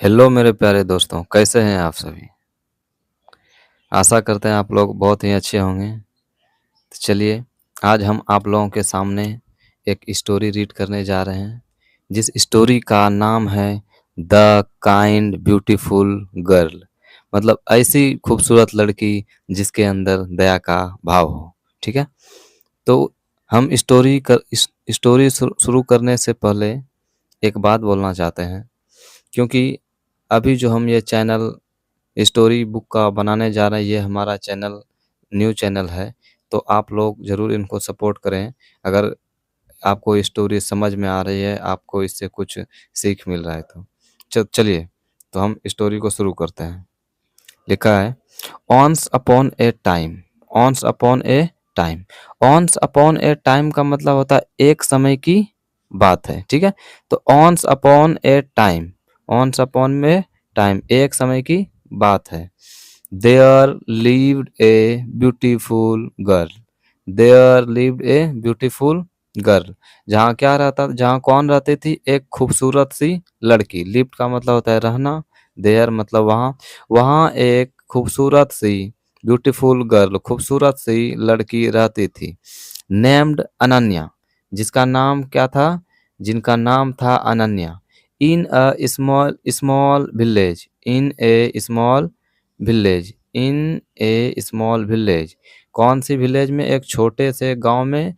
Hello मेरे प्यारे दोस्तों, कैसे हैं आप सभी? आशा करते हैं आप लोग बहुत ही अच्छे होंगे। तो चलिए, आज हम आप लोगों के सामने एक स्टोरी रीड करने जा रहे हैं, जिस स्टोरी का नाम है द काइंड ब्यूटीफुल गर्ल। मतलब ऐसी खूबसूरत लड़की जिसके अंदर दया का भाव हो, ठीक है? तो हम इस स्टोरी शुरू करने से पहले एक बात बोलना चाहते हैं, क्योंकि अभी जो हम ये चैनल स्टोरी बुक का बनाने जा रहे हैं, ये हमारा चैनल न्यू चैनल है, तो आप लोग ज़रूर इनको सपोर्ट करें। अगर आपको स्टोरी समझ में आ रही है, आपको इससे कुछ सीख मिल रहा है तो। चलिए, तो हम स्टोरी को शुरू करते हैं। लिखा है, once upon a time. Once upon a time. Once upon a time का मतलब होता है एक समय की बात है, ठीक है? तो once upon a time, once upon में टाइम, एक समय की बात है। There lived a beautiful girl. There lived a beautiful girl. जहाँ क्या रहता, जहाँ कौन रहती थी? एक खूबसूरत सी लड़की। लिव्ड का मतलब होता है रहना, देयर मतलब वहाँ। वहाँ एक खूबसूरत सी ब्यूटीफुल गर्ल, खूबसूरत सी लड़की रहती थी, नेम्ड अनन्या, जिसका नाम क्या था? जिनका नाम था Ananya. In a small small village. In a small village. In a small village. कौन सी विलेज में? एक छोटे से गांव में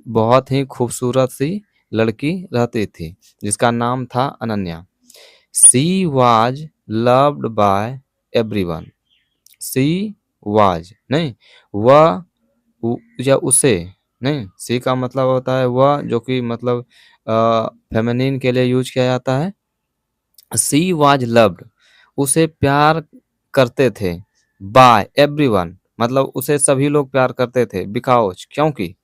बहुत ही खूबसूरत सी लड़की रहती थी, जिसका नाम था Ananya. She was loved by everyone. She was नहीं, वह या उसे नहीं। सी का मतलब होता है वह, जो कि मतलब फेमिनिन के लिए यूज किया जाता है। सी वाज लव्ड, उसे प्यार करते थे, बाय एवरीवन, मतलब उसे सभी लोग प्यार करते थे, बिकॉज क्योंकि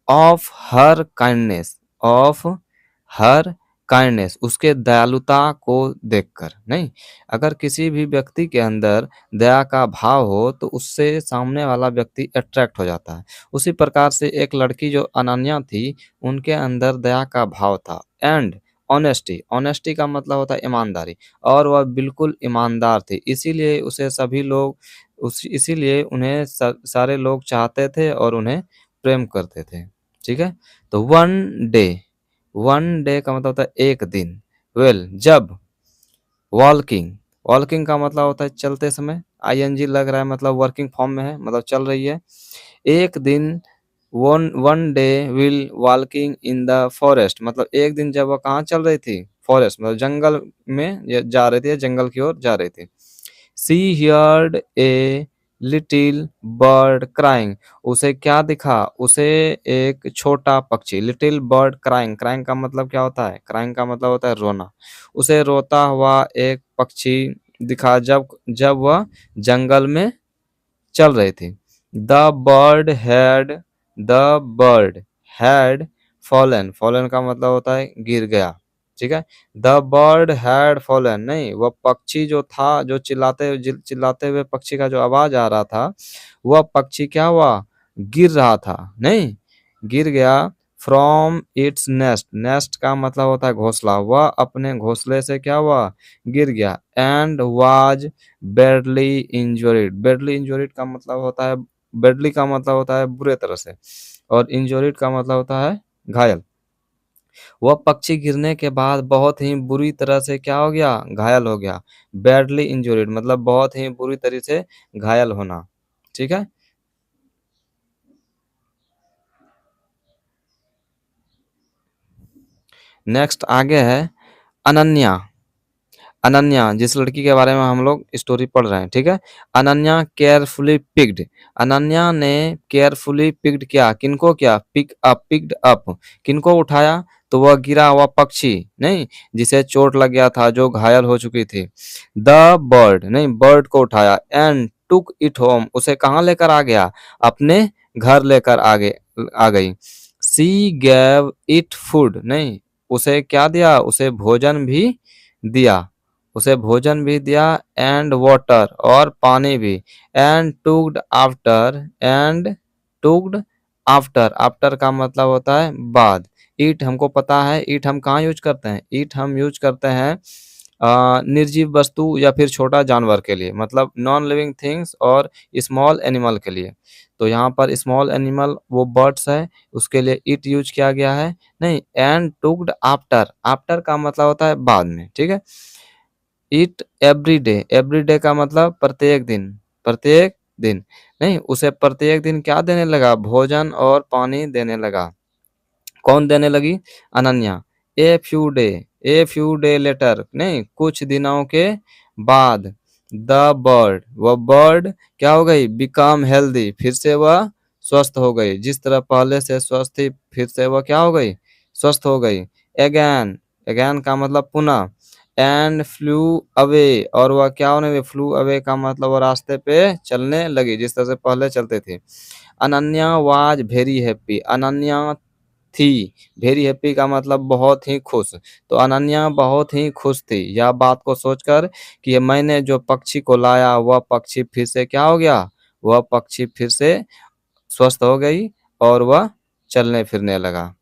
of her kindness, of her kindness, उसके दयालुता को देखकर नहीं। अगर किसी भी व्यक्ति के अंदर दया का भाव हो तो उससे सामने वाला व्यक्ति अट्रैक्ट हो जाता है। उसी प्रकार से एक लड़की जो अनन्या थी, उनके अंदर दया का भाव था। एंड ऑनेस्टी, ऑनेस्टी का मतलब होता है ईमानदारी, और वह बिल्कुल ईमानदार थी, इसीलिए उसे सभी लोग इसीलिए उन्हें सारे लोग चाहते थे और उन्हें प्रेम करते थे, ठीक है? तो वन डे का मतलब होता है एक दिन। जब वॉकिंग, वॉकिंग का मतलब होता है चलते समय, आईएनजी लग रहा है, मतलब वर्किंग फॉर्म में है, मतलब चल रही है। एक दिन, one one day will walking in the forest, मतलब एक दिन जब वह कहाँ चल रही थी? फॉरेस्ट मतलब जंगल में जा रही थी, जंगल की ओर जा रही थी। She heard a little bird crying, उसे क्या दिखा? उसे एक छोटा पक्षी, लिटिल बर्ड क्राइंग, क्राइंग का मतलब क्या होता है? क्राइंग का मतलब होता है रोना। उसे रोता हुआ एक पक्षी दिखा, जब वह जंगल में चल रही थी। The bird had the bird had fallen, fallen का मतलब होता है गिर गया, ठीक है? द बर्ड हैड फॉलन नहीं, वह पक्षी जो था, जो चिल्लाते हुए पक्षी का जो आवाज आ रहा था, वह पक्षी क्या हुआ? गिर रहा था नहीं, गिर गया। फ्रॉम इट्स नेस्ट, नेस्ट का मतलब होता है घोंसला, वह अपने घोंसले से क्या हुआ? गिर गया। एंड वाज बैडली इंजोरिड, बैडली इंजोरिड का मतलब होता है, बैडली का मतलब होता है बुरे तरह से, और इंजोरिड का मतलब होता है घायल। वह पक्षी गिरने के बाद बहुत ही बुरी तरह से क्या हो गया? घायल हो गया। बैडली इंजोरिड मतलब बहुत ही बुरी तरह से घायल होना, ठीक है? नेक्स्ट आगे है अनन्या। अनन्या, जिस लड़की के बारे में हम लोग स्टोरी पढ़ रहे हैं, ठीक है? अनन्या केयरफुली पिक्ड, अनन्या ने केयरफुली पिक्ड किया, किनको किया? पिक्ड अप, किनको उठाया? तो वह गिरा हुआ पक्षी नहीं, जिसे चोट लग गया था, जो घायल हो चुकी थी। द बर्ड नहीं, बर्ड को उठाया। एंड टुक इट होम, उसे कहाँ लेकर आ गया? अपने घर लेकर आ गई। सी गैव इट फूड नहीं, उसे क्या दिया? उसे भोजन भी दिया, उसे भोजन भी दिया। एंड वाटर, और पानी भी। And looked after, and looked after, after का मतलब होता है बाद। ईट हमको पता है, ईट हम कहाँ यूज करते हैं? ईट हम यूज करते हैं निर्जीव वस्तु या फिर छोटा जानवर के लिए, मतलब नॉन लिविंग थिंग्स और स्मॉल एनिमल के लिए। तो यहाँ पर स्मॉल एनिमल वो बर्ड्स है, उसके लिए इट यूज़ किया गया है। नहीं, एंड टुक्ड आफ्टर, आफ्टर का मतलब होता है बाद में, ठीक है। ईट एवरी डे का मतलब प्रत्येक दिन, प्रत्येक दिन। नहीं, उसे प्रत्येक दिन क्या देने लगा? भोजन और पानी देने लगा। कौन देने लगी? Ananya. A few day letter, नहीं, कुछ दिनों के बाद, द बर्ड, वह बर्ड क्या हो गई? बिकम हेल्दी, फिर से वह स्वस्थ हो गई। जिस तरह पहले से स्वस्थ थी, फिर से वह क्या हो गई? स्वस्थ हो गई। अगेन, अगेन का मतलब पुनः। एंड फ्लू अवे, और वह क्या होने लगी? फ्लू अवे का मतलब वो रास्ते पे चलने लगी, जिस तरह से पहले चलते थे। Ananya was very happy, Ananya थी, वेरी हैप्पी का मतलब बहुत ही खुश। तो अनन्या बहुत ही खुश थी यह बात को सोचकर कि ये मैंने जो पक्षी को लाया वह पक्षी फिर से क्या हो गया? वह पक्षी फिर से स्वस्थ हो गई और वह चलने फिरने लगा।